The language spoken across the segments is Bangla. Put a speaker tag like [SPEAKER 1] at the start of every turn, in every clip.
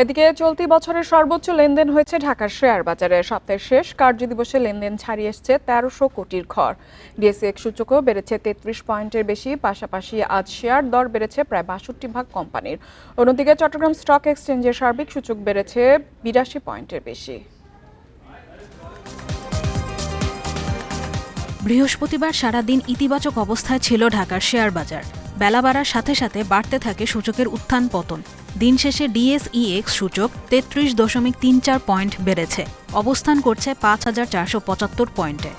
[SPEAKER 1] এদিকে চলতি বছরের সর্বোচ্চ লেনদেন হয়েছে ঢাকার শেয়ার বাজারে। সপ্তাহের শেষ কার্যদিবসে লেনদেন ছাড়িয়ে এসছে ১৩০০ কোটির ঘর। ডিএসইএক্স সূচকও বেড়েছে ৩৩ পয়েন্টের বেশি। পাশাপাশি আজ শেয়ার দর বেড়েছে প্রায় ৬২ ভাগ কোম্পানির। অন্যদিকে চট্টগ্রাম স্টক এক্সচেঞ্জের সার্বিক সূচক বেড়েছে ৮২ পয়েন্টের বেশি।
[SPEAKER 2] বৃহস্পতিবার সারাদিন ইতিবাচক অবস্থায় ছিল ঢাকার শেয়ার বাজার। বেলা বাড়ার সাথে সাথে বাড়তে থাকে সূচকের উত্থান পতন। দিন শেষে ডিএসইএক্স সূচক ৩৩.৩৪ পয়েন্ট বেড়েছে, অবস্থান করছে ৫,৪৭৫ পয়েন্টে।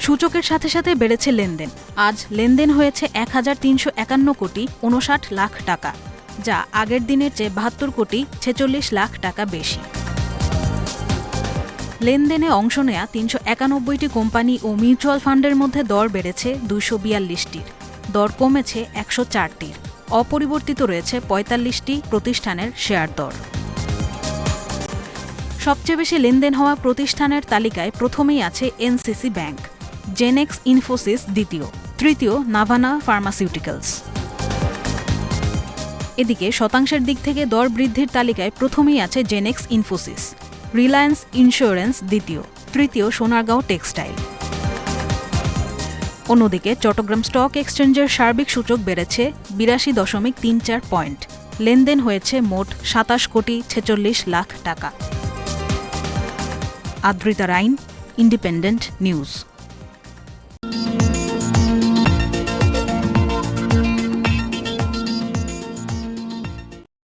[SPEAKER 2] সূচকের সাথে সাথে বেড়েছে লেনদেন। আজ লেনদেন হয়েছে ১,৩৫১ কোটি ৫৯ লাখ টাকা, যা আগের দিনের চেয়ে ৭২ কোটি ৪৬ লাখ টাকা বেশি। লেনদেনে অংশ নেয়া ৩৯১টি কোম্পানি ও মিউচুয়াল ফান্ডের মধ্যে দর বেড়েছে ২৪২টির, দর কমেছে ১০৪টির। অপরিবর্তিত রয়েছে ৪৫টি প্রতিষ্ঠানের শেয়ার দর। সবচেয়ে বেশি লেনদেন হওয়া প্রতিষ্ঠানের তালিকায় প্রথমেই আছে এনসিসি ব্যাংক, জেনেক্স ইনফোসিস দ্বিতীয়, তৃতীয় নাভানা ফার্মাসিউটিক্যালস। এদিকে শতাংশের দিক থেকে দর বৃদ্ধির তালিকায় প্রথমেই আছে জেনেক্স ইনফোসিস, রিলায়েন্স ইন্স্যুরেন্স দ্বিতীয়, তৃতীয় সোনারগাঁও টেক্সটাইল। অন্যদিকে চট্টগ্রাম স্টক এক্সচেঞ্জের সার্বিক সূচক বেড়েছে ৮২.৩৪ পয়েন্ট। লেনদেন হয়েছে মোট ২৭ কোটি ৪৬ লাখ টাকা। আদ্রিতা রাইন, ইন্ডিপেন্ডেন্ট নিউজ।